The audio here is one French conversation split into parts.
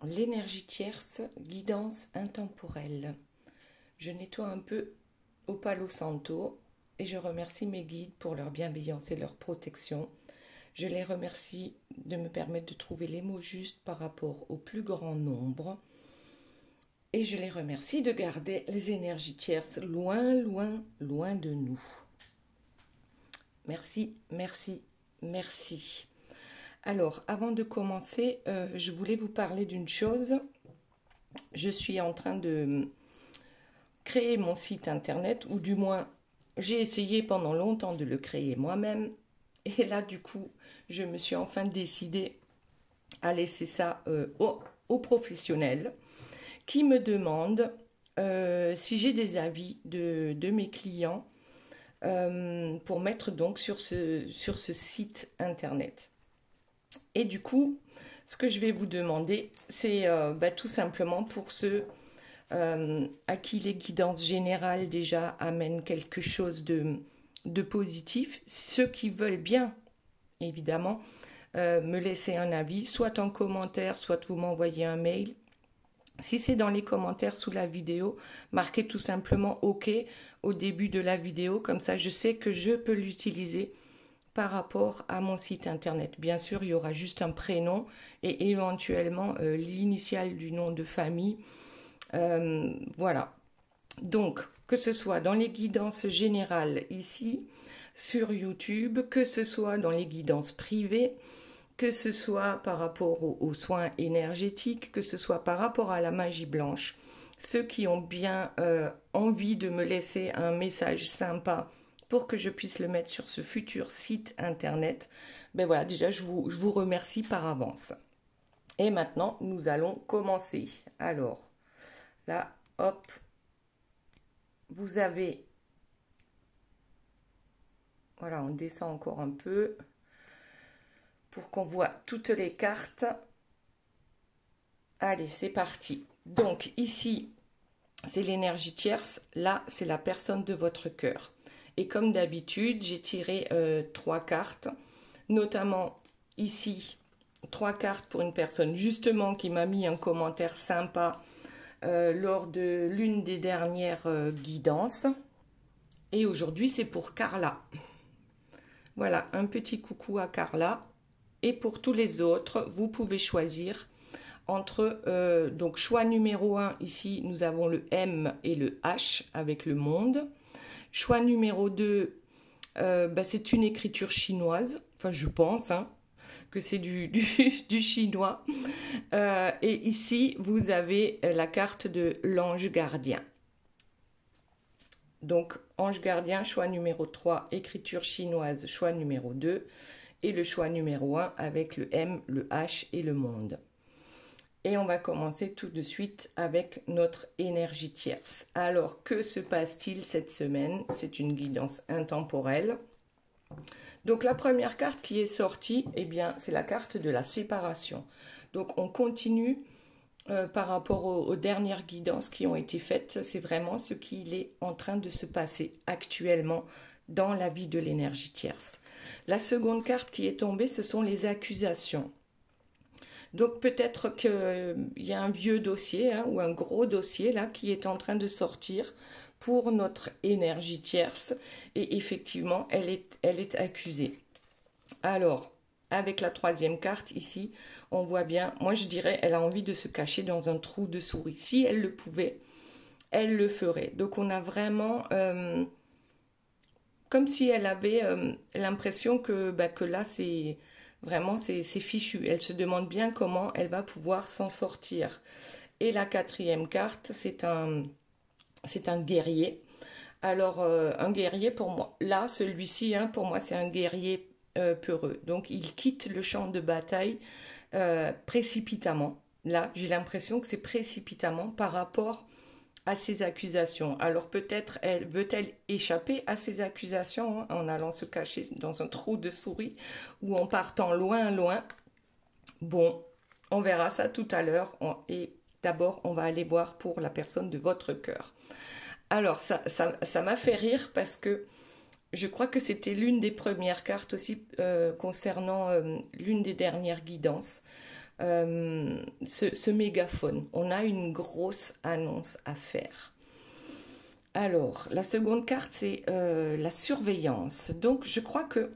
L'énergie tierce, guidance intemporelle. Je nettoie un peu au Palo Santo et je remercie mes guides pour leur bienveillance et leur protection. Je les remercie de me permettre de trouver les mots justes par rapport au plus grand nombre. Et je les remercie de garder les énergies tierces loin, loin, loin de nous. Merci, merci, merci. Alors, avant de commencer, je voulais vous parler d'une chose. Je suis en train de créer mon site internet, ou du moins, j'ai essayé pendant longtemps de le créer moi-même. Et là, du coup, je me suis enfin décidée à laisser ça aux professionnels qui me demandent si j'ai des avis de mes clients pour mettre donc sur ce site internet. Et du coup, ce que je vais vous demander, c'est tout simplement pour ceux à qui les guidances générales déjà amènent quelque chose de positif, ceux qui veulent bien, évidemment, me laisser un avis, soit en commentaire, soit vous m'envoyez un mail. Si c'est dans les commentaires sous la vidéo, marquez tout simplement OK au début de la vidéo, comme ça je sais que je peux l'utiliser par rapport à mon site internet. Bien sûr, il y aura juste un prénom et éventuellement l'initiale du nom de famille. Voilà. Donc, que ce soit dans les guidances générales ici, sur YouTube, que ce soit dans les guidances privées, que ce soit par rapport aux soins énergétiques, que ce soit par rapport à la magie blanche, ceux qui ont bien envie de me laisser un message sympa pour que je puisse le mettre sur ce futur site internet, ben voilà, déjà je vous remercie par avance. Et maintenant, nous allons commencer. Alors, là, hop, vous avez, voilà, on descend encore un peu pour qu'on voit toutes les cartes. Allez, c'est parti. Donc ici, c'est l'énergie tierce. Là, c'est la personne de votre cœur. Et comme d'habitude, j'ai tiré 3 cartes, notamment ici, 3 cartes pour une personne justement qui m'a mis un commentaire sympa lors de l'une des dernières guidances. Et aujourd'hui, c'est pour Carla. Voilà, un petit coucou à Carla. Et pour tous les autres, vous pouvez choisir entre, donc choix numéro 1, ici, nous avons le M et le H avec le monde. Choix numéro 2, c'est une écriture chinoise, enfin je pense que c'est du chinois. Et ici, vous avez la carte de l'ange gardien. Donc, ange gardien, choix numéro 3, écriture chinoise, choix numéro 2. Et le choix numéro 1 avec le M, le H et le monde. Et on va commencer tout de suite avec notre énergie tierce. Alors, que se passe-t-il cette semaine? C'est une guidance intemporelle. Donc, la première carte qui est sortie, eh bien, c'est la carte de la séparation. Donc, on continue par rapport aux dernières guidances qui ont été faites. C'est vraiment ce qu'il est en train de se passer actuellement dans la vie de l'énergie tierce. La seconde carte qui est tombée, ce sont les accusations. Donc peut-être qu'il y a un vieux dossier ou un gros dossier là qui est en train de sortir pour notre énergie tierce et effectivement elle est accusée. Alors avec la troisième carte ici, on voit bien, moi je dirais elle a envie de se cacher dans un trou de souris. Si elle le pouvait, elle le ferait. Donc on a vraiment comme si elle avait l'impression que là c'est vraiment c'est fichu. Elle se demande bien comment elle va pouvoir s'en sortir. Et la quatrième carte, c'est un guerrier. Alors un guerrier pour moi, là celui-ci pour moi c'est un guerrier peureux. Donc il quitte le champ de bataille précipitamment. Là j'ai l'impression que c'est précipitamment par rapport à ces accusations. Alors peut-être veut-elle échapper à ces accusations en allant se cacher dans un trou de souris ou en partant loin, loin. Bon, on verra ça tout à l'heure. Et d'abord, on va aller voir pour la personne de votre cœur. Alors, ça m'a fait rire parce que je crois que c'était l'une des premières cartes aussi concernant l'une des dernières guidances. ce mégaphone. On a une grosse annonce à faire. Alors, la seconde carte, c'est la surveillance. Donc, je crois que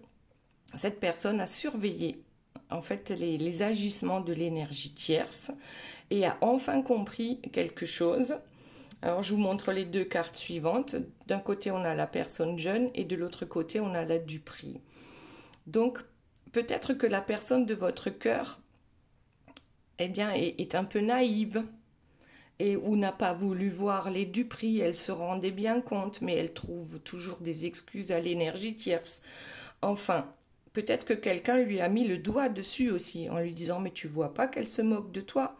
cette personne a surveillé en fait les agissements de l'énergie tierce et a enfin compris quelque chose. Alors, je vous montre les deux cartes suivantes. D'un côté, on a la personne jeune et de l'autre côté, on a la Duperie. Donc, peut-être que la personne de votre cœur, eh bien, est un peu naïve et ou n'a pas voulu voir les Duperie. Elle se rendait bien compte, mais elle trouve toujours des excuses à l'énergie tierce. Enfin, peut-être que quelqu'un lui a mis le doigt dessus aussi en lui disant « mais tu vois pas qu'elle se moque de toi ?»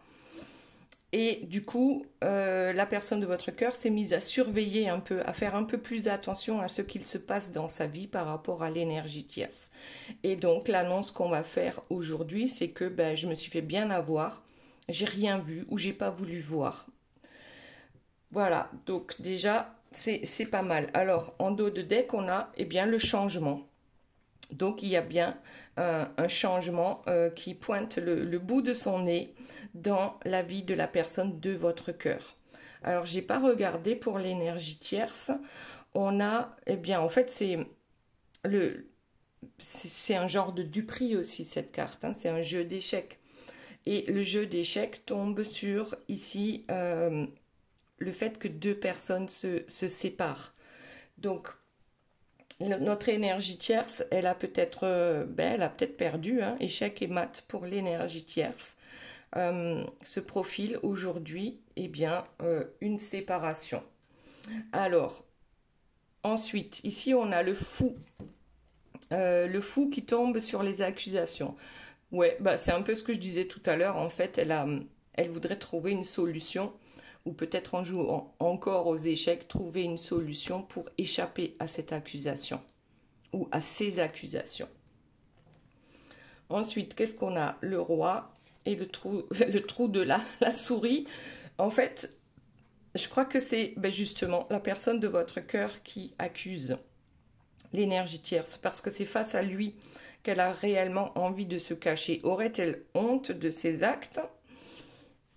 Et du coup, la personne de votre cœur s'est mise à surveiller un peu, à faire un peu plus attention à ce qu'il se passe dans sa vie par rapport à l'énergie tierce. Et donc, l'annonce qu'on va faire aujourd'hui, c'est que je me suis fait bien avoir, j'ai rien vu ou j'ai pas voulu voir. Voilà, donc déjà, c'est pas mal. Alors, en dos de deck, on a bien le changement. Donc, il y a bien un changement qui pointe le bout de son nez dans la vie de la personne de votre cœur. Alors, j'ai pas regardé pour l'énergie tierce. On a, en fait, c'est un genre de Duperie aussi, cette carte. C'est un jeu d'échecs. Et le jeu d'échecs tombe sur, ici, le fait que deux personnes se séparent. Donc, notre énergie tierce, elle a peut-être perdu, échec et mat pour l'énergie tierce. Se profile aujourd'hui, une séparation. Alors, ensuite, ici, on a le fou. Le fou qui tombe sur les accusations. Ouais, c'est un peu ce que je disais tout à l'heure. En fait, elle voudrait trouver une solution, ou peut-être en jouant encore aux échecs, trouver une solution pour échapper à cette accusation, ou à ces accusations. Ensuite, qu'est-ce qu'on a? Le roi et le trou de la souris. En fait, je crois que c'est justement la personne de votre cœur qui accuse l'énergie tierce, parce que c'est face à lui qu'elle a réellement envie de se cacher. Aurait-elle honte de ses actes?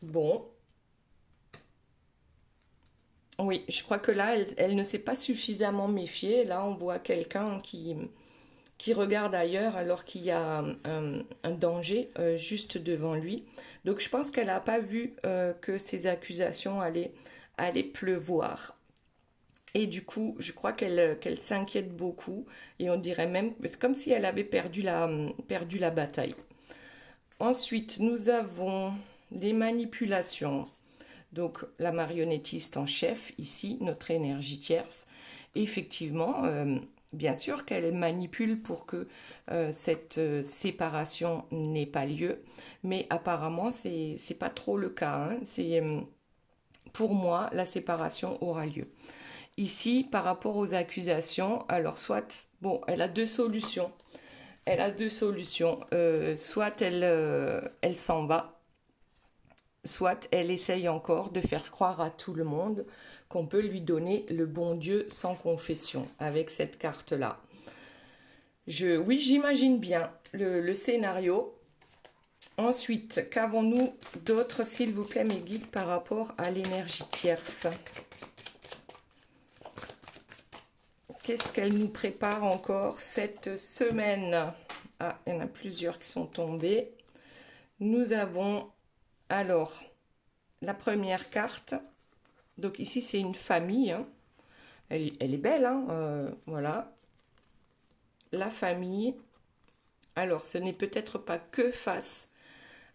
Bon. Oui, je crois que là, elle ne s'est pas suffisamment méfiée. Là, on voit quelqu'un qui regarde ailleurs alors qu'il y a un danger juste devant lui. Donc, je pense qu'elle n'a pas vu que ces accusations allaient pleuvoir. Et du coup, je crois qu'elle s'inquiète beaucoup. Et on dirait même, c'est comme si elle avait perdu la bataille. Ensuite, nous avons des manipulations. Donc, la marionnettiste en chef, ici, notre énergie tierce. Effectivement, bien sûr qu'elle manipule pour que cette séparation n'ait pas lieu. Mais apparemment, c'est pas trop le cas. Pour moi, la séparation aura lieu. Ici, par rapport aux accusations, alors soit, elle a deux solutions. Soit elle s'en va, soit elle essaye encore de faire croire à tout le monde qu'on peut lui donner le bon Dieu sans confession avec cette carte-là. Oui, j'imagine bien le scénario. Ensuite, qu'avons-nous d'autre, s'il vous plaît, mes guides, par rapport à l'énergie tierce? Qu'est-ce qu'elle nous prépare encore cette semaine? Ah, il y en a plusieurs qui sont tombés. Nous avons alors la première carte. Donc ici, c'est une famille. Elle est belle, voilà. La famille. Alors, ce n'est peut-être pas que face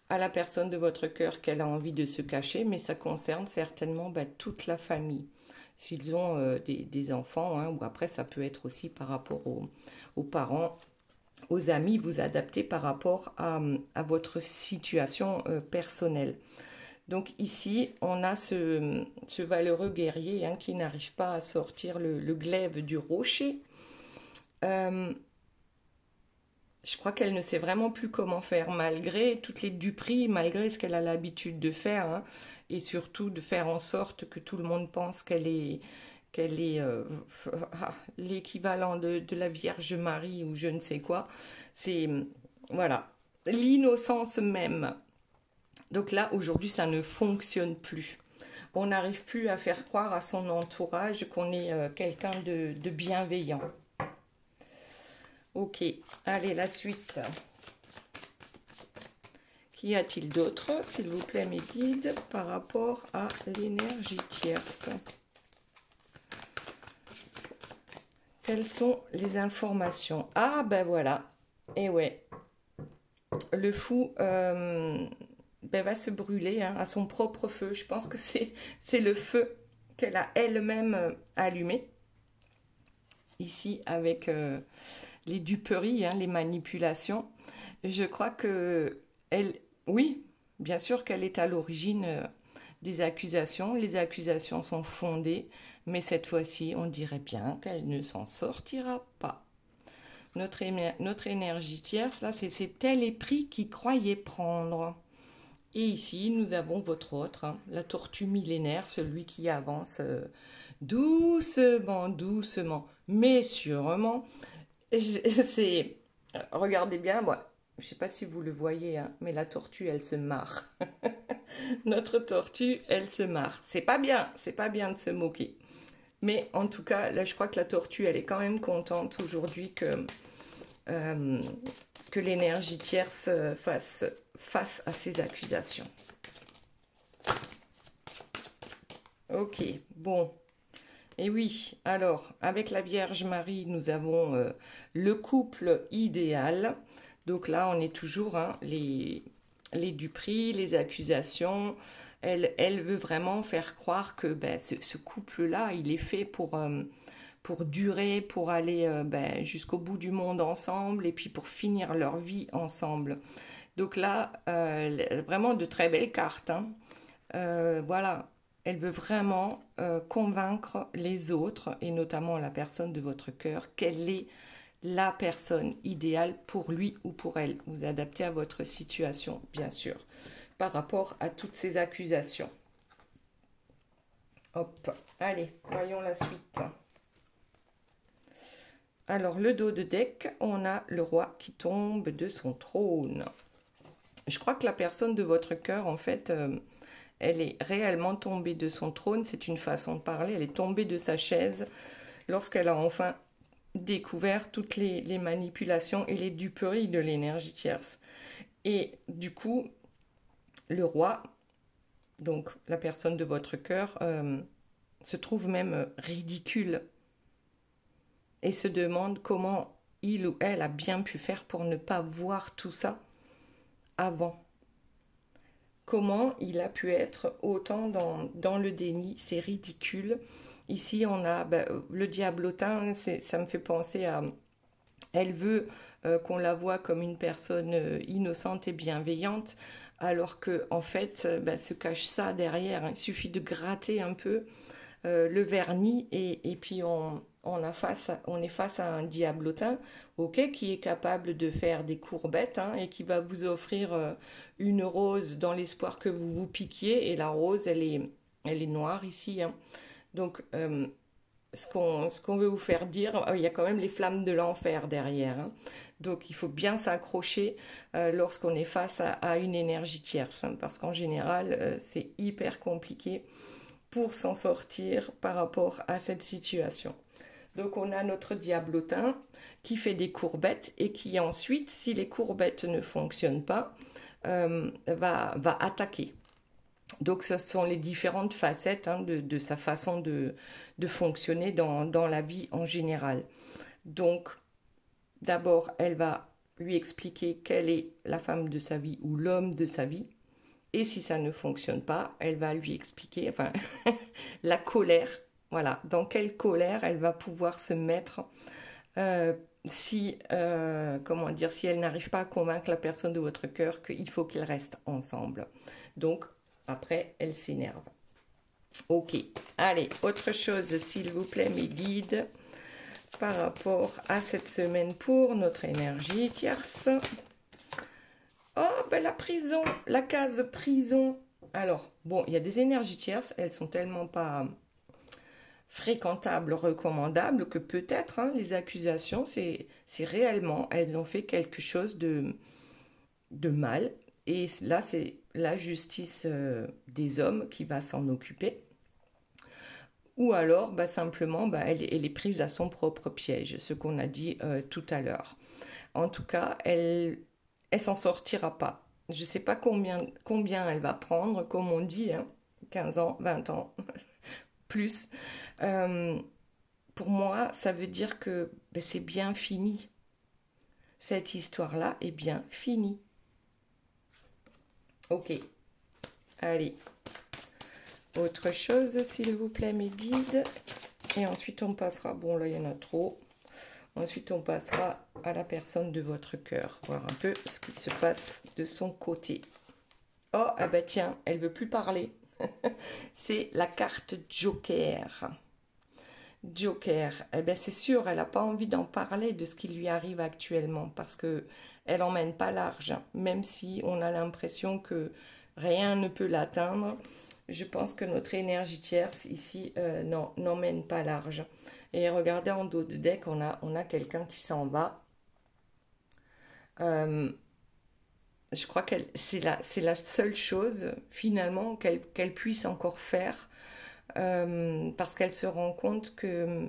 à la personne de votre cœur qu'elle a envie de se cacher, mais ça concerne certainement toute la famille. S'ils ont des enfants, ou après ça peut être aussi par rapport aux parents, aux amis, vous adaptez par rapport à votre situation personnelle. Donc ici, on a ce valeureux guerrier qui n'arrive pas à sortir le glaive du rocher. Je crois qu'elle ne sait vraiment plus comment faire, malgré toutes les duperies, malgré ce qu'elle a l'habitude de faire, et surtout de faire en sorte que tout le monde pense qu'elle est l'équivalent de la Vierge Marie ou je ne sais quoi. C'est, voilà, l'innocence même. Donc là, aujourd'hui, ça ne fonctionne plus. On n'arrive plus à faire croire à son entourage qu'on est quelqu'un de bienveillant. Ok, allez, la suite. Qu'y a-t-il d'autre, s'il vous plaît, mes guides, par rapport à l'énergie tierce? Quelles sont les informations? Ah, ben voilà. Et ouais. Le fou va se brûler hein, à son propre feu. Je pense que c'est le feu qu'elle a elle-même allumé. Ici, avec les duperies, hein, les manipulations. Je crois que elle... Oui, bien sûr qu'elle est à l'origine des accusations. Les accusations sont fondées, mais cette fois-ci, on dirait bien qu'elle ne s'en sortira pas. Notre énergie tierce, là, c'est tel épris qu'il croyait prendre. Et ici, nous avons votre autre, hein, la tortue millénaire, celui qui avance doucement, doucement, mais sûrement. Regardez bien, moi. Je ne sais pas si vous le voyez, hein, mais la tortue, elle se marre. Notre tortue, elle se marre. C'est pas bien de se moquer. Mais en tout cas, là, je crois que la tortue, elle est quand même contente aujourd'hui que l'énergie tierce fasse face à ces accusations. Ok, bon. Et oui, alors, avec la Vierge Marie, nous avons le couple idéal. Donc là, on est toujours hein, les duperies, les accusations. Elle veut vraiment faire croire que ben, ce couple-là, il est fait pour durer, pour aller jusqu'au bout du monde ensemble et puis pour finir leur vie ensemble. Donc là, vraiment de très belles cartes. Hein. Voilà, elle veut vraiment convaincre les autres et notamment la personne de votre cœur qu'elle est la personne idéale pour lui ou pour elle. Vous adaptez à votre situation, bien sûr, par rapport à toutes ces accusations. Hop, allez, voyons la suite. Alors, le dos de deck, on a le roi qui tombe de son trône. Je crois que la personne de votre cœur, en fait, elle est réellement tombée de son trône. C'est une façon de parler. Elle est tombée de sa chaise lorsqu'elle a enfin découvert toutes les manipulations et les duperies de l'énergie tierce. Et du coup, le roi, donc la personne de votre cœur, se trouve même ridicule et se demande comment il ou elle a bien pu faire pour ne pas voir tout ça avant. Comment il a pu être autant dans le déni, c'est ridicule. Ici, on a le diablotin, ça me fait penser à... Elle veut qu'on la voie comme une personne innocente et bienveillante, alors que en fait, se cache ça derrière. Il suffit de gratter un peu le vernis et puis on est face à un diablotin, ok, qui est capable de faire des courbettes hein, et qui va vous offrir une rose dans l'espoir que vous vous piquiez. Et la rose, elle est noire ici. Hein. Donc, ce qu'on veut vous faire dire, il y a quand même les flammes de l'enfer derrière. Hein. Donc, il faut bien s'accrocher lorsqu'on est face à une énergie tierce. Hein, parce qu'en général, c'est hyper compliqué pour s'en sortir par rapport à cette situation. Donc, on a notre diablotin qui fait des courbettes et qui ensuite, si les courbettes ne fonctionnent pas, va attaquer. Donc, ce sont les différentes facettes hein, de sa façon de fonctionner dans la vie en général. Donc, d'abord, elle va lui expliquer quelle est la femme de sa vie ou l'homme de sa vie. Et si ça ne fonctionne pas, elle va lui expliquer, enfin, la colère. Voilà, dans quelle colère elle va pouvoir se mettre si elle n'arrive pas à convaincre la personne de votre cœur qu'il faut qu'ils restent ensemble. Donc, après, elle s'énerve. Ok, allez, autre chose, s'il vous plaît, mes guides, par rapport à cette semaine pour notre énergie tierce. Oh, la prison, la case prison. Alors, bon, il y a des énergies tierces, elles sont tellement pas fréquentables, recommandables, que peut-être hein, les accusations, c'est réellement, elles ont fait quelque chose de mal. Et là, c'est la justice des hommes qui va s'en occuper. Ou alors, simplement, elle est prise à son propre piège, ce qu'on a dit tout à l'heure. En tout cas, elle s'en sortira pas. Je ne sais pas combien elle va prendre, comme on dit, hein, 15 ans, 20 ans, plus. Pour moi, ça veut dire que c'est bien fini. Cette histoire-là est bien finie. Ok, allez. Autre chose, s'il vous plaît, mes guides. Et ensuite, on passera... Bon, là, il y en a trop. Ensuite, on passera à la personne de votre cœur. Voir un peu ce qui se passe de son côté. Oh, ah bah tiens, elle veut plus parler. C'est la carte Joker. Joker, eh ben c'est sûr, elle n'a pas envie d'en parler de ce qui lui arrive actuellement parce que elle n'emmène pas large. Même si on a l'impression que rien ne peut l'atteindre, je pense que notre énergie tierce ici n'emmène pas large. Et regardez en dos de deck, on a quelqu'un qui s'en va. Je crois que c'est la seule chose finalement qu'elle puisse encore faire. Parce qu'elle se rend compte que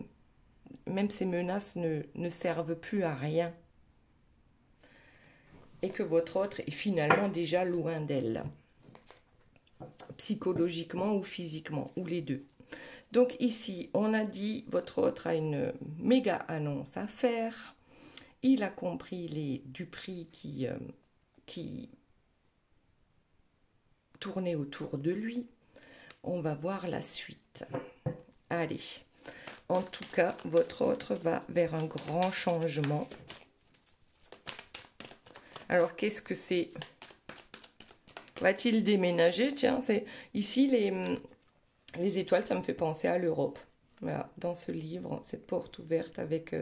même ces menaces ne servent plus à rien et que votre autre est finalement déjà loin d'elle, psychologiquement ou physiquement, ou les deux. Donc ici, on a dit votre autre a une méga annonce à faire, il a compris les duperies qui tournaient autour de lui. On va voir la suite. Allez, en tout cas, votre autre va vers un grand changement. Alors, qu'est-ce que c'est? Va-t-il déménager? Tiens, c'est ici les étoiles, ça me fait penser à l'Europe. Voilà, dans ce livre, cette porte ouverte avec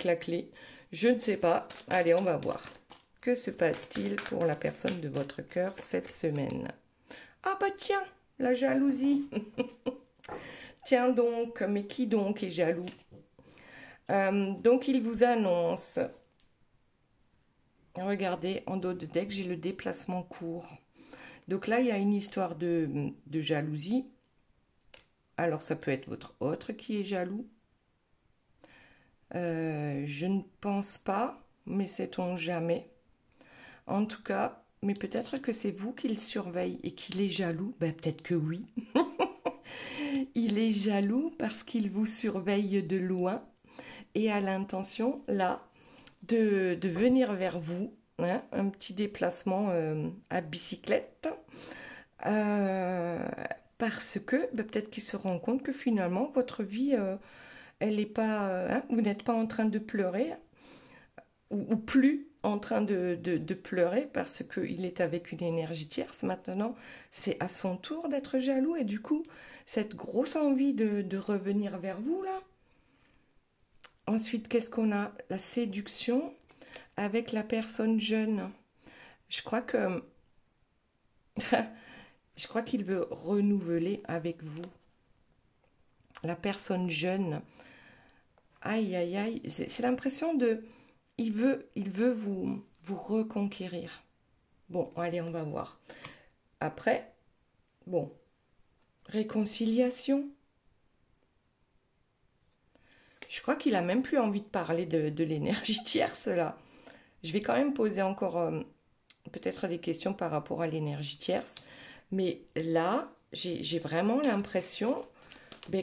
la clé. Je ne sais pas. Allez, on va voir. Que se passe-t-il pour la personne de votre cœur cette semaine? Ah bah tiens, la jalousie. Tiens donc, mais qui donc est jaloux? Donc il vous annonce, regardez, en dos de deck, j'ai le déplacement court. Donc là, il y a une histoire de jalousie. Alors ça peut être votre autre qui est jaloux. Je ne pense pas, mais sait-on jamais. En tout cas, mais peut-être que c'est vous qu'il surveille et qu'il est jaloux. Ben, peut-être que oui. Il est jaloux parce qu'il vous surveille de loin et a l'intention, là, de venir vers vous. Hein, un petit déplacement à bicyclette. Parce que peut-être qu'il se rend compte que finalement, votre vie, elle n'est pas... Hein, vous n'êtes pas en train de pleurer ou plus en train de pleurer parce qu'il est avec une énergie tierce. Maintenant, c'est à son tour d'être jaloux et du coup, cette grosse envie de revenir vers vous, là. Ensuite, qu'est-ce qu'on a? La séduction avec la personne jeune. Je crois que... je crois qu'il veut renouveler avec vous. La personne jeune. Aïe, aïe, aïe. C'est l'impression de... Il veut vous reconquérir. Bon, allez, on va voir. Après, bon, réconciliation. Je crois qu'il a même plus envie de parler de l'énergie tierce, là. Je vais quand même poser encore peut-être des questions par rapport à l'énergie tierce. Mais là, j'ai vraiment l'impression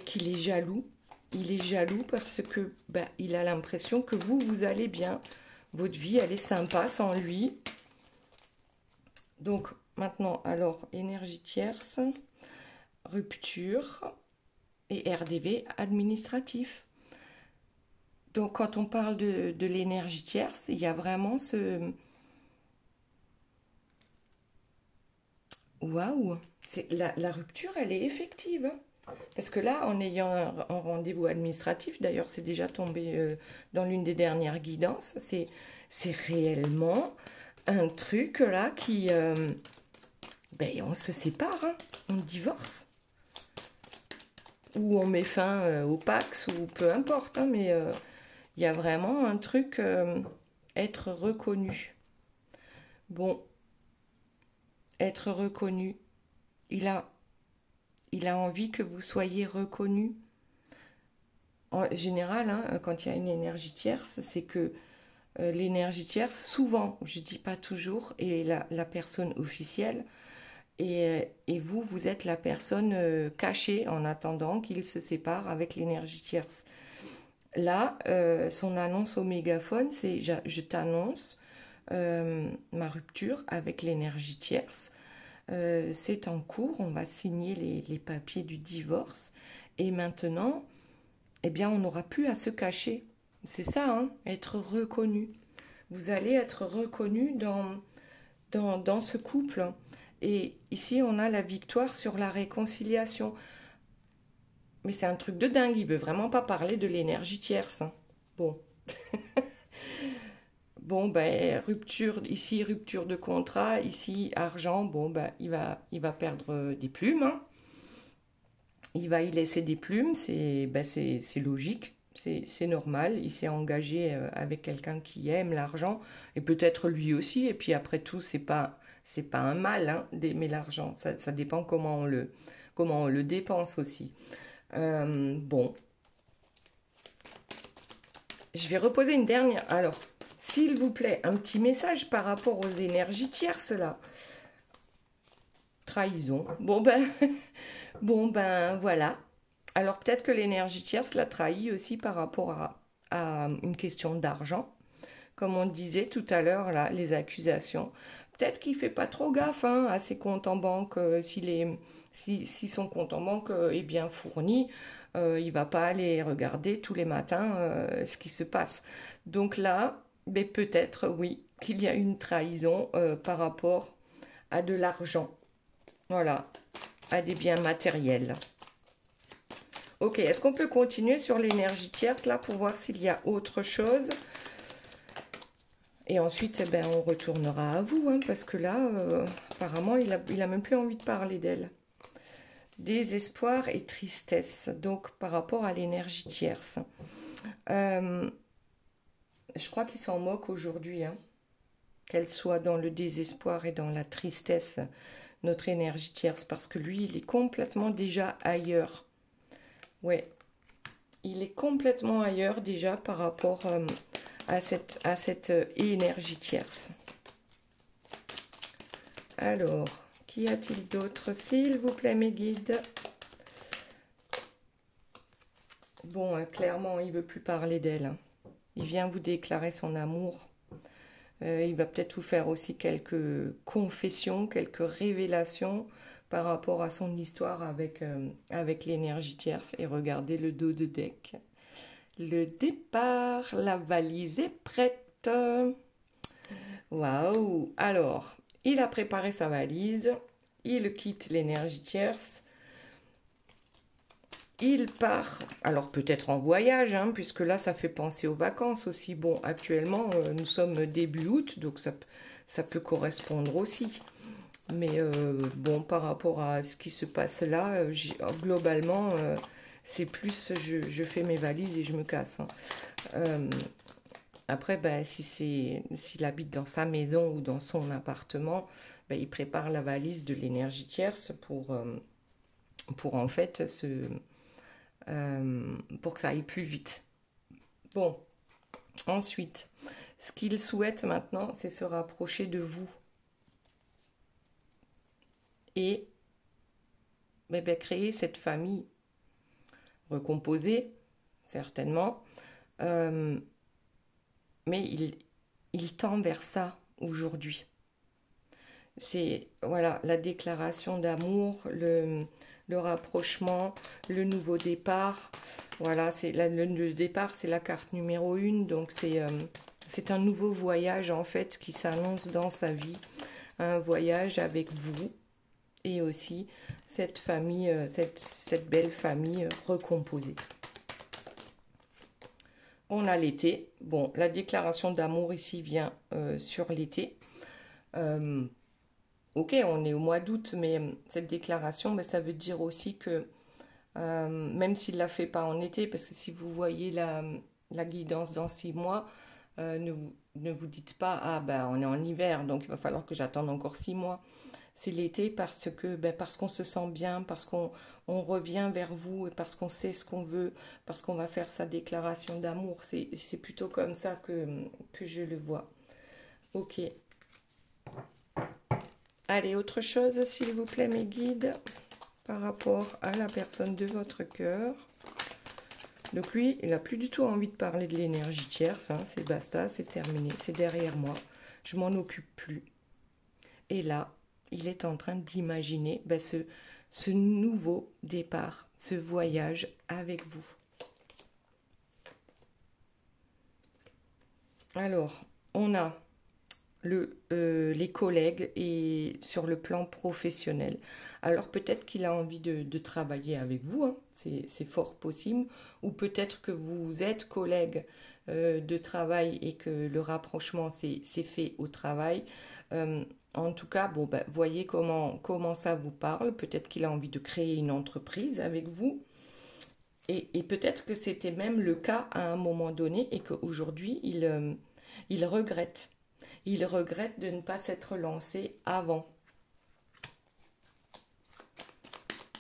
qu'il est jaloux. Il est jaloux parce que il a l'impression que vous allez bien. Votre vie, elle est sympa sans lui. Donc, maintenant, alors, énergie tierce, rupture et RDV administratif. Donc, quand on parle de l'énergie tierce, il y a vraiment ce... Waouh! La rupture, elle est effective. Hein. Parce que là, en ayant un rendez-vous administratif, d'ailleurs, c'est déjà tombé dans l'une des dernières guidances, c'est réellement un truc là qui... on se sépare, hein, on divorce. Ou on met fin au Pax, ou peu importe, hein, mais il y a vraiment un truc, être reconnu. Bon, être reconnu. Il a, il a envie que vous soyez reconnu. En général, hein, quand il y a une énergie tierce, c'est que l'énergie tierce, souvent, je ne dis pas toujours, est la personne officielle, et vous, vous êtes la personne cachée en attendant qu'il se sépare avec l'énergie tierce. Là, son annonce au mégaphone, c'est je t'annonce ma rupture avec l'énergie tierce. C'est en cours, on va signer les papiers du divorce. Et maintenant, eh bien, on n'aura plus à se cacher. C'est ça, hein, être reconnu. Vous allez être reconnu dans ce couple. Et ici, on a la victoire sur la réconciliation. Mais c'est un truc de dingue, il veut vraiment pas parler de l'énergie tierce, hein. Bon. Bon, ben, rupture, ici, rupture de contrat, ici, argent, bon, ben, il va perdre des plumes, hein. Il va y laisser des plumes, c'est logique, c'est normal. Il s'est engagé avec quelqu'un qui aime l'argent, et peut-être lui aussi, et puis après tout, c'est pas un mal, hein, d'aimer l'argent, ça dépend comment on le dépense aussi. Bon, je vais reposer une dernière. Alors, s'il vous plaît, un petit message par rapport aux énergies tierces là. Trahison. Bon ben voilà. Alors peut-être que l'énergie tierce l'a trahi aussi par rapport à une question d'argent. Comme on disait tout à l'heure, là, les accusations. Peut-être qu'il fait pas trop gaffe, hein, à ses comptes en banque. Si son compte en banque est bien fourni, il va pas aller regarder tous les matins ce qui se passe. Donc là, ben, peut-être, oui, qu'il y a une trahison par rapport à de l'argent. Voilà, à des biens matériels. Ok, est-ce qu'on peut continuer sur l'énergie tierce là pour voir s'il y a autre chose? Et ensuite, eh ben, on retournera à vous, hein, parce que là, apparemment, il a même plus envie de parler d'elle. Désespoir et tristesse, donc par rapport à l'énergie tierce. Je crois qu'il s'en moque aujourd'hui, hein, qu'elle soit dans le désespoir et dans la tristesse, notre énergie tierce, parce que lui, il est complètement déjà ailleurs. Ouais, il est complètement ailleurs déjà par rapport à cette énergie tierce. Alors, qu'y a-t-il d'autre, s'il vous plaît, mes guides? Bon, clairement, il ne veut plus parler d'elle, hein. Il vient vous déclarer son amour. Il va peut-être vous faire aussi quelques confessions, quelques révélations par rapport à son histoire avec l'énergie tierce. Et regardez le dos de deck. Le départ, la valise est prête. Waouh! Alors, il a préparé sa valise, il quitte l'énergie tierce, il part, alors peut-être en voyage, hein, puisque là ça fait penser aux vacances aussi. Bon, actuellement nous sommes début août, donc ça peut correspondre aussi. Mais bon, par rapport à ce qui se passe là, globalement, c'est plus je fais mes valises et je me casse, hein. Après, ben, s'il habite dans sa maison ou dans son appartement, ben, il prépare la valise de l'énergie tierce pour en fait pour que ça aille plus vite. Bon, ensuite, ce qu'il souhaite maintenant, c'est se rapprocher de vous et ben, créer cette famille recomposée, certainement. Mais il tend vers ça aujourd'hui. C'est voilà la déclaration d'amour, le rapprochement, le nouveau départ. Voilà, le départ, c'est la carte numéro 1. Donc c'est un nouveau voyage en fait qui s'annonce dans sa vie. Un voyage avec vous et aussi cette famille, cette belle famille recomposée. On a l'été. Bon, la déclaration d'amour ici vient sur l'été. Ok, on est au mois d'août, mais cette déclaration, ben, ça veut dire aussi que même s'il ne la fait pas en été, parce que si vous voyez la guidance dans 6 mois, ne vous dites pas, ah ben on est en hiver, donc il va falloir que j'attende encore 6 mois. C'est l'été parce qu'on se sent bien, parce qu'on revient vers vous et parce qu'on sait ce qu'on veut, parce qu'on va faire sa déclaration d'amour. C'est plutôt comme ça que je le vois. Ok. Allez, autre chose, s'il vous plaît, mes guides, par rapport à la personne de votre cœur. Donc lui, il n'a plus du tout envie de parler de l'énergie tierce. Hein. C'est basta, c'est terminé, c'est derrière moi. Je m'en occupe plus. Et là, il est en train d'imaginer ce nouveau départ, ce voyage avec vous. Alors, on a les collègues et sur le plan professionnel. Alors peut-être qu'il a envie de travailler avec vous, hein, c'est fort possible, ou peut-être que vous êtes collègue de travail et que le rapprochement s'est fait au travail. En tout cas, bon, voyez comment ça vous parle. Peut-être qu'il a envie de créer une entreprise avec vous. Et peut-être que c'était même le cas à un moment donné et qu'aujourd'hui, il regrette. Il regrette de ne pas s'être lancé avant.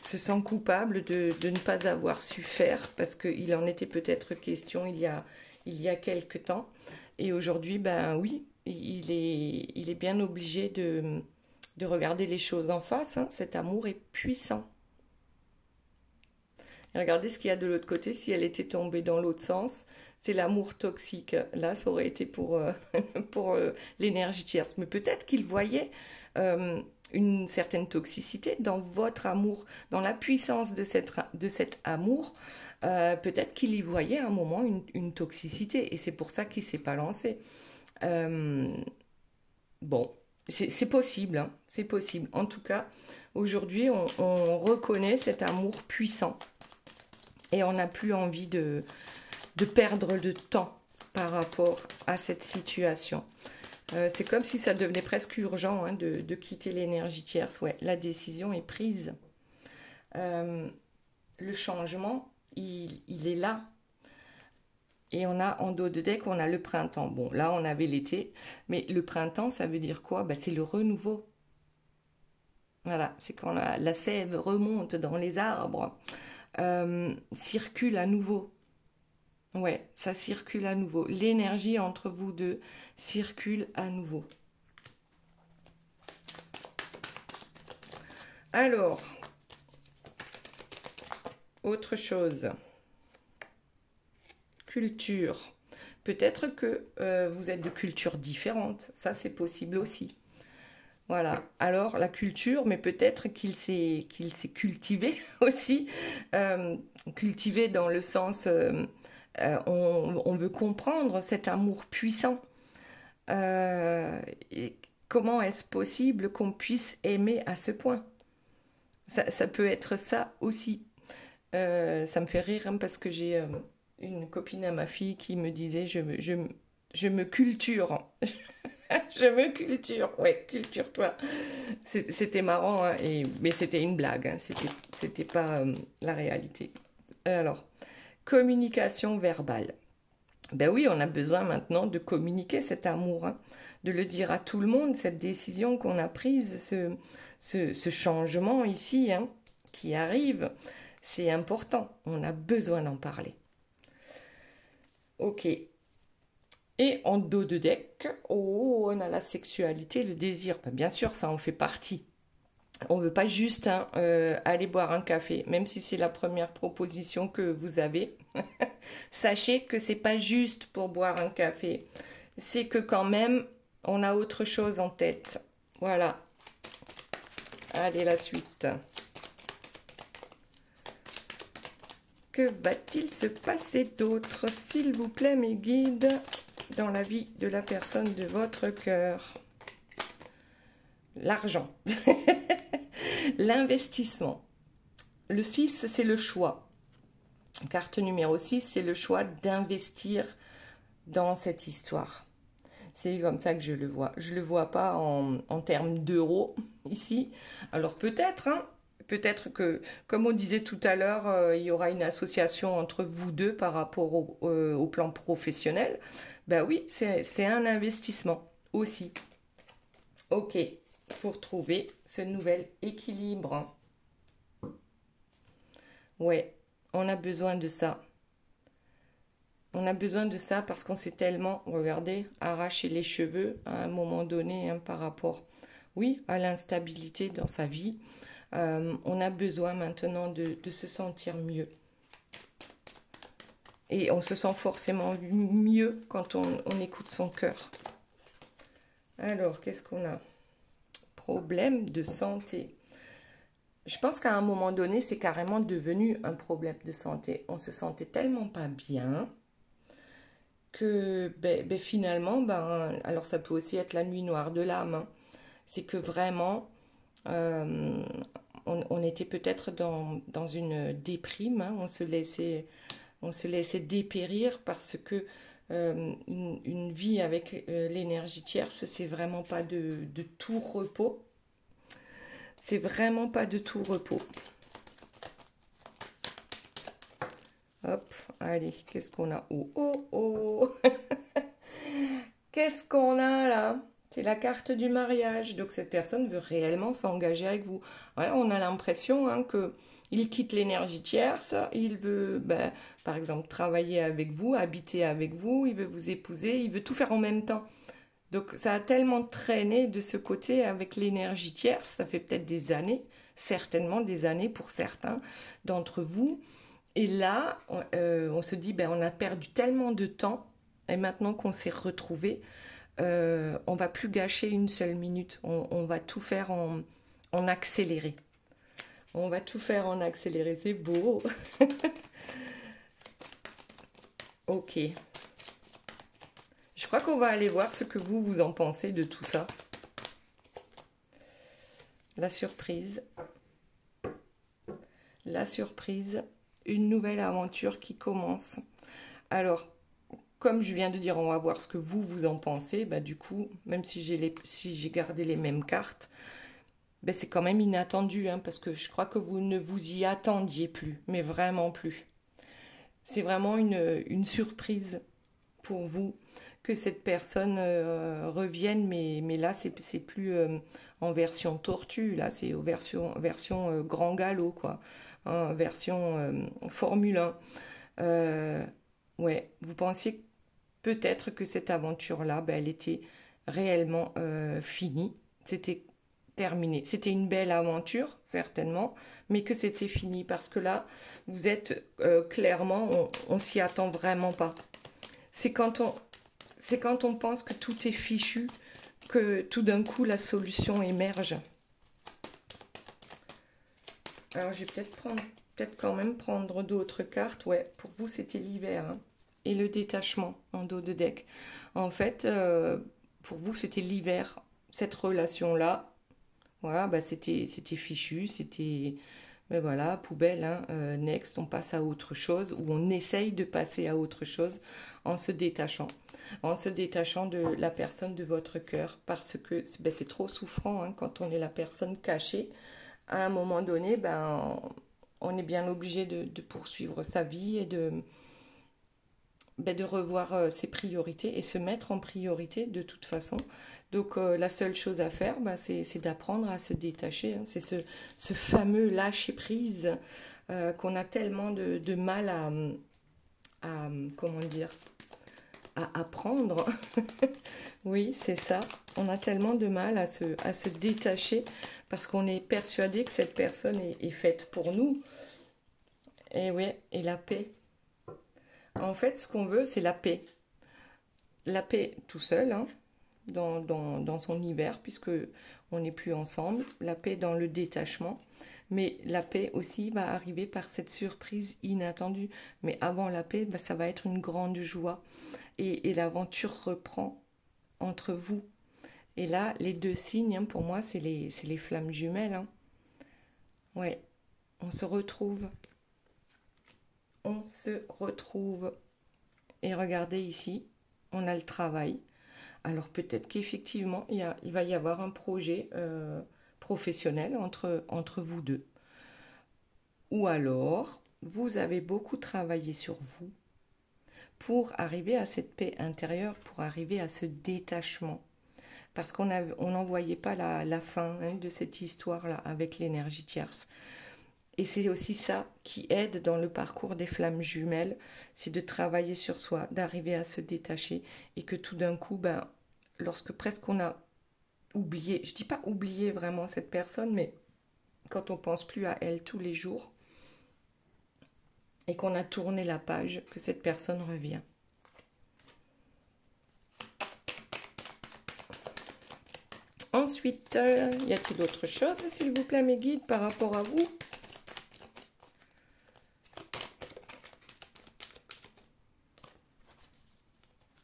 Se sent coupable de ne pas avoir su faire parce qu'il en était peut-être question il y a quelque temps. Et aujourd'hui, ben oui, il est bien obligé de regarder les choses en face. Hein. Cet amour est puissant. Et regardez ce qu'il y a de l'autre côté, si elle était tombée dans l'autre sens, c'est l'amour toxique. Là, ça aurait été pour l'énergie tierce. Mais peut-être qu'il voyait une certaine toxicité dans votre amour, dans la puissance de cet amour. Peut-être qu'il y voyait à un moment une toxicité et c'est pour ça qu'il ne s'est pas lancé. Bon, c'est possible, hein, c'est possible. En tout cas, aujourd'hui, on reconnaît cet amour puissant. Et on n'a plus envie de perdre de temps par rapport à cette situation. C'est comme si ça devenait presque urgent hein, de quitter l'énergie tierce. Ouais, la décision est prise. Le changement, il est là. Et on a en dos de deck, on a le printemps. Bon, là, on avait l'été. Mais le printemps, ça veut dire quoi? C'est le renouveau. Voilà, c'est quand la sève remonte dans les arbres. Circule à nouveau. Ouais, ça circule à nouveau. L'énergie entre vous deux circule à nouveau. Alors, autre chose. Culture. Peut-être que vous êtes de cultures différentes. Ça, c'est possible aussi. Voilà, alors la culture, mais peut-être qu'il s'est cultivé aussi, cultivé dans le sens, on veut comprendre cet amour puissant. Et comment est-ce possible qu'on puisse aimer à ce point? Ça peut être ça aussi. Ça me fait rire hein, parce que j'ai une copine à ma fille qui me disait je me culture. Je me culture, ouais, culture-toi. C'était marrant, hein, mais c'était une blague, hein, c'était pas la réalité. Alors, communication verbale. Ben oui, on a besoin maintenant de communiquer cet amour, hein, de le dire à tout le monde, cette décision qu'on a prise, ce changement ici hein, qui arrive, c'est important, on a besoin d'en parler. Ok. Et en dos de deck, on a la sexualité, le désir. Ben, bien sûr, ça en fait partie. On ne veut pas juste hein, aller boire un café, même si c'est la première proposition que vous avez. Sachez que c'est pas juste pour boire un café. C'est que quand même, on a autre chose en tête. Voilà. Allez, la suite. Que va-t-il se passer d'autre, s'il vous plaît, mes guides, dans la vie de la personne de votre cœur? L'argent. L'investissement. Le 6, c'est le choix. Carte numéro 6, c'est le choix d'investir dans cette histoire. C'est comme ça que je le vois. Je ne le vois pas en termes d'euros ici. Alors peut-être, hein, peut-être que, comme on disait tout à l'heure, il y aura une association entre vous deux par rapport au plan professionnel. Ben oui, c'est un investissement aussi. Ok, pour trouver ce nouvel équilibre. Ouais, on a besoin de ça. On a besoin de ça parce qu'on s'est tellement, regardez, arraché les cheveux à un moment donné par rapport, oui, à l'instabilité dans sa vie. On a besoin maintenant de se sentir mieux. Et on se sent forcément mieux quand on écoute son cœur. Alors, qu'est-ce qu'on a? Problème de santé. Je pense qu'à un moment donné, c'est carrément devenu un problème de santé. On se sentait tellement pas bien que finalement, alors ça peut aussi être la nuit noire de l'âme. C'est que vraiment, on était peut-être dans une déprime. On se laissait dépérir parce que une vie avec l'énergie tierce, c'est vraiment pas de tout repos. C'est vraiment pas de tout repos. Hop, allez, qu'est-ce qu'on a? Oh, oh, oh. Qu'est-ce qu'on a là? C'est la carte du mariage. Donc cette personne veut réellement s'engager avec vous. Voilà, on a l'impression que il quitte l'énergie tierce. Il veut, par exemple, travailler avec vous, habiter avec vous. Il veut vous épouser. Il veut tout faire en même temps. Donc ça a tellement traîné de ce côté avec l'énergie tierce. Ça fait peut-être des années, certainement des années pour certains d'entre vous. Et là, on se dit, on a perdu tellement de temps. Et maintenant qu'on s'est retrouvés, on va plus gâcher une seule minute. On va tout faire en accéléré. On va tout faire en accéléré. C'est beau. Ok. Je crois qu'on va aller voir ce que vous en pensez de tout ça. La surprise. La surprise. Une nouvelle aventure qui commence. Alors, comme je viens de dire, on va voir ce que vous en pensez. Du coup, même si j'ai gardé les mêmes cartes, c'est quand même inattendu, parce que je crois que vous ne vous y attendiez plus, mais vraiment plus. C'est vraiment une surprise pour vous que cette personne revienne, mais là, c'est plus en version tortue, là, c'est version grand galop, quoi, version Formule 1. Ouais, vous pensiez peut-être que cette aventure-là, elle était réellement finie. C'était terminé. C'était une belle aventure, certainement, mais que c'était fini parce que là, vous êtes clairement, on s'y attend vraiment pas. C'est quand on pense que tout est fichu, que tout d'un coup, la solution émerge. Alors, je vais peut-être quand même prendre d'autres cartes. Ouais, pour vous, c'était l'hiver, et le détachement en dos de deck. En fait, pour vous, c'était l'hiver. Cette relation-là, voilà, c'était fichu, c'était, voilà, poubelle, next, on passe à autre chose, ou on essaye de passer à autre chose en se détachant de la personne de votre cœur, parce que c'est trop souffrant quand on est la personne cachée. À un moment donné, on est bien obligé de poursuivre sa vie et de revoir ses priorités et se mettre en priorité de toute façon. Donc la seule chose à faire, c'est d'apprendre à se détacher. C'est ce fameux lâcher-prise qu'on a tellement de mal à comment dire, à apprendre. Oui, c'est ça. On a tellement de mal à se détacher parce qu'on est persuadé que cette personne est faite pour nous. Et oui, et la paix. En fait, ce qu'on veut, c'est la paix. La paix tout seul, dans son hiver, puisque on n'est plus ensemble. La paix dans le détachement. Mais la paix aussi va arriver par cette surprise inattendue. Mais avant la paix, ça va être une grande joie. Et l'aventure reprend entre vous. Et là, les deux signes, pour moi, c'est les flammes jumelles. Ouais, on se retrouve. On se retrouve. Et regardez ici, on a le travail. Alors peut-être qu'effectivement, il va y avoir un projet professionnel entre vous deux. Ou alors, vous avez beaucoup travaillé sur vous pour arriver à cette paix intérieure, pour arriver à ce détachement. parce qu'on n'en voyait pas la fin hein, de cette histoire-là avec l'énergie tierce. Et c'est aussi ça qui aide dans le parcours des flammes jumelles, c'est de travailler sur soi, d'arriver à se détacher et que tout d'un coup, ben, lorsque presque on a oublié, je dis pas oublier vraiment cette personne, mais quand on pense plus à elle tous les jours et qu'on a tourné la page, que cette personne revient. Ensuite, y a-t-il autre chose, s'il vous plaît, mes guides, par rapport à vous?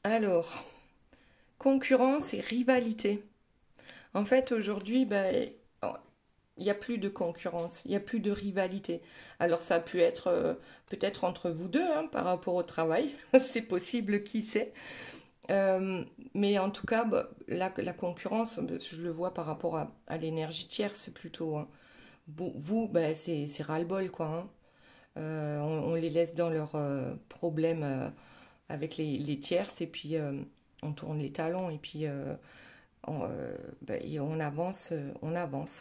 Alors, concurrence et rivalité. En fait, aujourd'hui, ben, il n'y a plus de concurrence, il n'y a plus de rivalité. Alors ça a pu être peut-être entre vous deux hein, par rapport au travail, c'est possible, qui sait. Mais en tout cas, bah, la concurrence, je le vois par rapport à l'énergie tierce plutôt. Hein. Vous, bah, c'est ras-le-bol, quoi. Hein. On les laisse dans leurs problèmes avec les tierces et puis on tourne les talons et puis et on avance,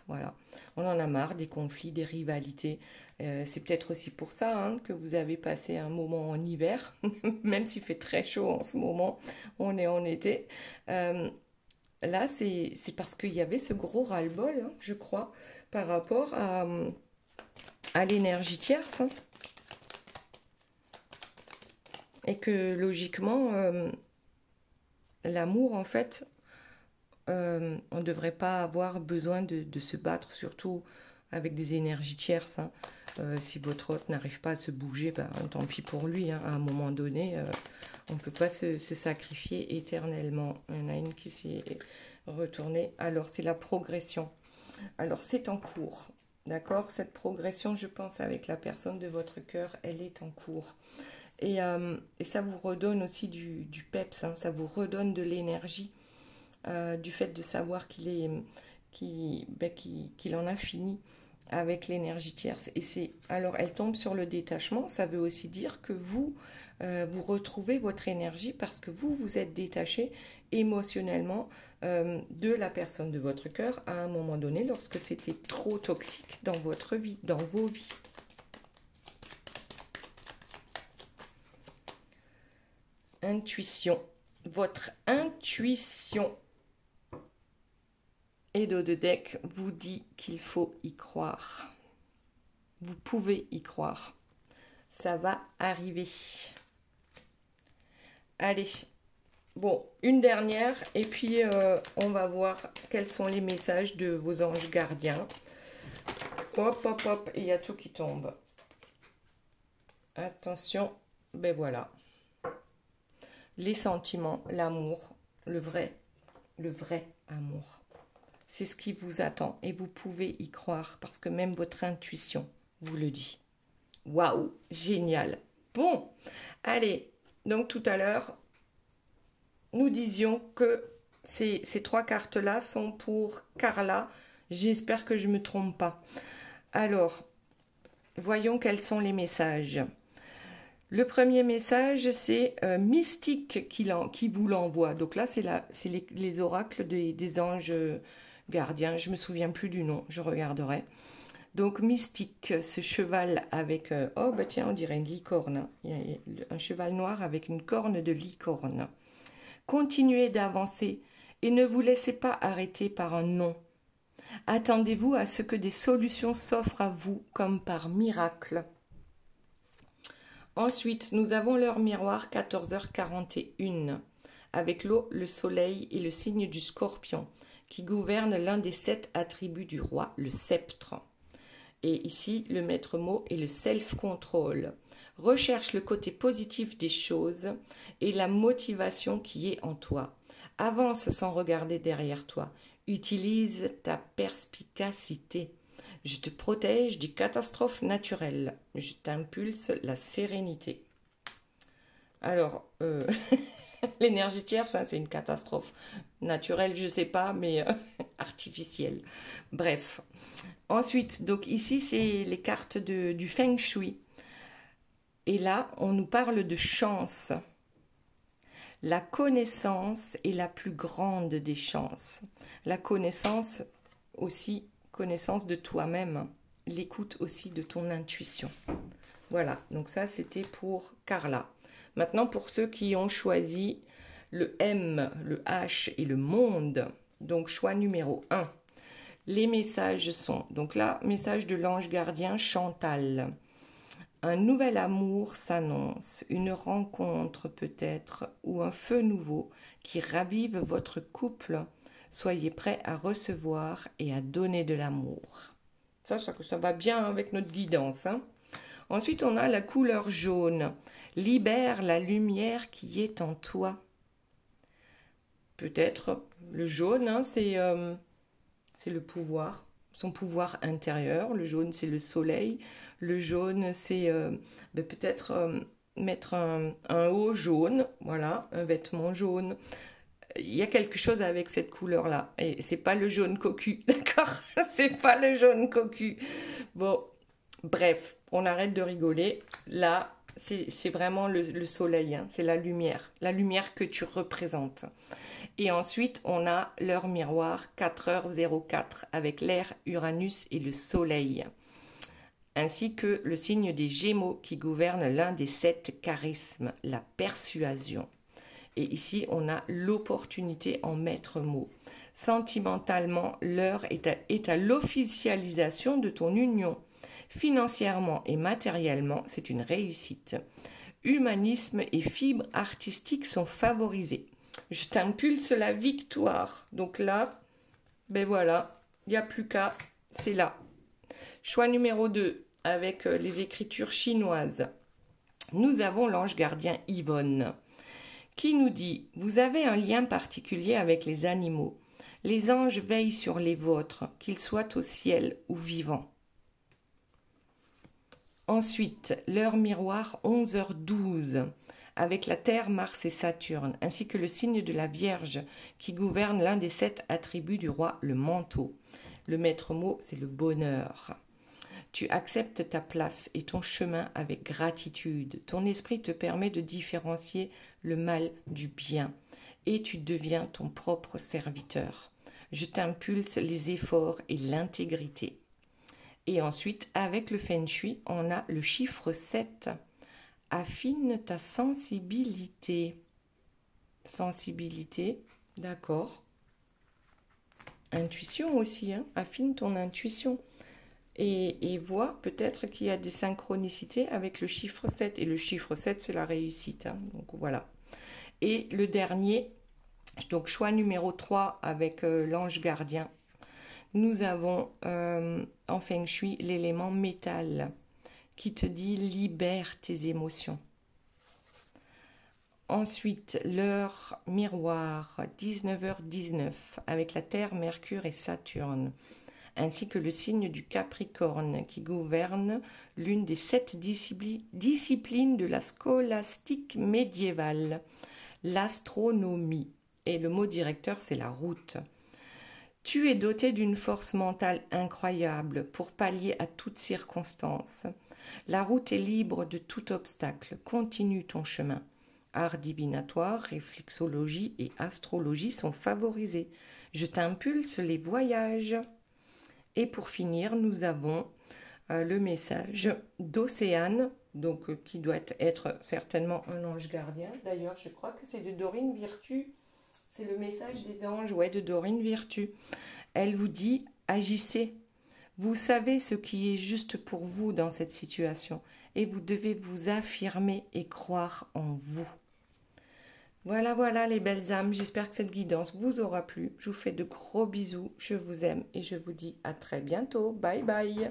voilà. On en a marre des conflits, des rivalités. C'est peut-être aussi pour ça hein, que vous avez passé un moment en hiver, même s'il fait très chaud en ce moment, on est en été. Là, c'est parce qu'il y avait ce gros ras-le-bol, hein, je crois, par rapport à l'énergie tierce. Hein. Et que logiquement, l'amour, en fait, on ne devrait pas avoir besoin de se battre, surtout avec des énergies tierces. Hein. Si votre hôte n'arrive pas à se bouger, ben, tant pis pour lui. Hein. À un moment donné, on ne peut pas se sacrifier éternellement. Il y en a une qui s'est retournée. Alors, c'est la progression. Alors, c'est en cours. D'accord? Cette progression, je pense, avec la personne de votre cœur, elle est en cours. Et ça vous redonne aussi du peps, hein. Ça vous redonne de l'énergie. Du fait de savoir qu'il en a fini avec l'énergie tierce. Et alors, elle tombe sur le détachement. Ça veut aussi dire que vous retrouvez votre énergie parce que vous êtes détaché émotionnellement de la personne de votre cœur à un moment donné lorsque c'était trop toxique dans votre vie, dans vos vies. Intuition. Votre intuition. Et dos de deck vous dit qu'il faut y croire. Vous pouvez y croire. Ça va arriver. Allez. Bon, une dernière. Et puis, on va voir quels sont les messages de vos anges gardiens. Hop, hop, hop. Et il y a tout qui tombe. Attention. Ben voilà. Les sentiments, l'amour, le vrai amour. C'est ce qui vous attend et vous pouvez y croire parce que même votre intuition vous le dit. Waouh, génial. Bon, allez, donc tout à l'heure, nous disions que ces trois cartes-là sont pour Carla. J'espère que je ne me trompe pas. Alors, voyons quels sont les messages. Le premier message, c'est Mystique qui vous l'envoie. Donc là, c'est les oracles des anges gardiens. Je ne me souviens plus du nom, je regarderai. Donc Mystique, ce cheval avec... oh, bah tiens, on dirait une licorne. Hein. Il y a un cheval noir avec une corne de licorne. Continuez d'avancer et ne vous laissez pas arrêter par un non. Attendez-vous à ce que des solutions s'offrent à vous comme par miracle. Ensuite, nous avons l'heure miroir 14h41 avec l'eau, le soleil et le signe du scorpion qui gouverne l'un des 7 attributs du roi, le sceptre. Et ici, le maître mot est le self-control. Recherche le côté positif des choses et la motivation qui est en toi. Avance sans regarder derrière toi. Utilise ta perspicacité. Je te protège des catastrophes naturelles. Je t'impulse la sérénité. Alors, l'énergie tierce, hein, c'est une catastrophe naturelle, je ne sais pas, mais artificielle. Bref. Ensuite, donc ici, c'est les cartes du Feng Shui. Et là, on nous parle de chance. La connaissance est la plus grande des chances. La connaissance aussi, connaissance de toi-même. L'écoute aussi de ton intuition. Voilà, donc ça c'était pour Carla. Maintenant pour ceux qui ont choisi le M, le H et le monde. Donc choix numéro 1. Les messages sont, donc là, message de l'ange gardien Chantal. Un nouvel amour s'annonce, une rencontre peut-être, ou un feu nouveau qui ravive votre couple. Soyez prêts à recevoir et à donner de l'amour. Ça va bien avec notre guidance. Hein. Ensuite, on a la couleur jaune. Libère la lumière qui est en toi. Peut-être le jaune, hein, c'est le pouvoir, son pouvoir intérieur. Le jaune, c'est le soleil. Le jaune, c'est peut-être mettre un haut jaune, voilà, un vêtement jaune. Il y a quelque chose avec cette couleur-là. Et c'est pas le jaune cocu, d'accord? C'est pas le jaune cocu. Bon, bref, on arrête de rigoler. Là, c'est vraiment le soleil, hein, c'est la lumière que tu représentes. Et ensuite, on a l'heure miroir 4h04 avec l'air Uranus et le soleil, ainsi que le signe des Gémeaux qui gouverne l'un des 7 charismes, la persuasion. Et ici, on a l'opportunité en maître mot. Sentimentalement, l'heure est à l'officialisation de ton union. Financièrement et matériellement, c'est une réussite. Humanisme et fibres artistiques sont favorisés. Je t'impulse la victoire. Donc là, ben voilà, il n'y a plus qu'à, c'est là. Choix numéro 2, avec les écritures chinoises. Nous avons l'ange gardien Yvonne, qui nous dit « Vous avez un lien particulier avec les animaux. Les anges veillent sur les vôtres, qu'ils soient au ciel ou vivants. » Ensuite, l'heure miroir 11h12, avec la Terre, Mars et Saturne, ainsi que le signe de la Vierge, qui gouverne l'un des 7 attributs du roi, le manteau. Le maître mot, c'est le bonheur. Tu acceptes ta place et ton chemin avec gratitude. Ton esprit te permet de différencier le mal du bien et tu deviens ton propre serviteur. Je t'impulse les efforts et l'intégrité. Et ensuite, avec le Feng Shui, on a le chiffre 7. Affine ta sensibilité. Sensibilité, d'accord. Intuition aussi, hein. Affine ton intuition. Et vois peut-être qu'il y a des synchronicités avec le chiffre 7. Et le chiffre 7, c'est la réussite. Hein. Donc voilà. Et le dernier, donc choix numéro 3 avec l'ange gardien. Nous avons en Feng Shui l'élément métal qui te dit libère tes émotions. Ensuite, l'heure miroir 19h19 avec la Terre, Mercure et Saturne, ainsi que le signe du Capricorne qui gouverne l'une des 7 disciplines de la scolastique médiévale, l'astronomie. Et le mot directeur, c'est la route. Tu es doté d'une force mentale incroyable pour pallier à toutes circonstances. La route est libre de tout obstacle. Continue ton chemin. Art divinatoire, réflexologie et astrologie sont favorisés. Je t'impulse les voyages. Et pour finir, nous avons le message d'Océane, donc qui doit être certainement un ange gardien. D'ailleurs, je crois que c'est de Dorine Virtue. C'est le message des anges, ouais, de Dorine Virtue. Elle vous dit, agissez. Vous savez ce qui est juste pour vous dans cette situation et vous devez vous affirmer et croire en vous. Voilà, voilà les belles âmes, j'espère que cette guidance vous aura plu. Je vous fais de gros bisous, je vous aime et je vous dis à très bientôt. Bye bye.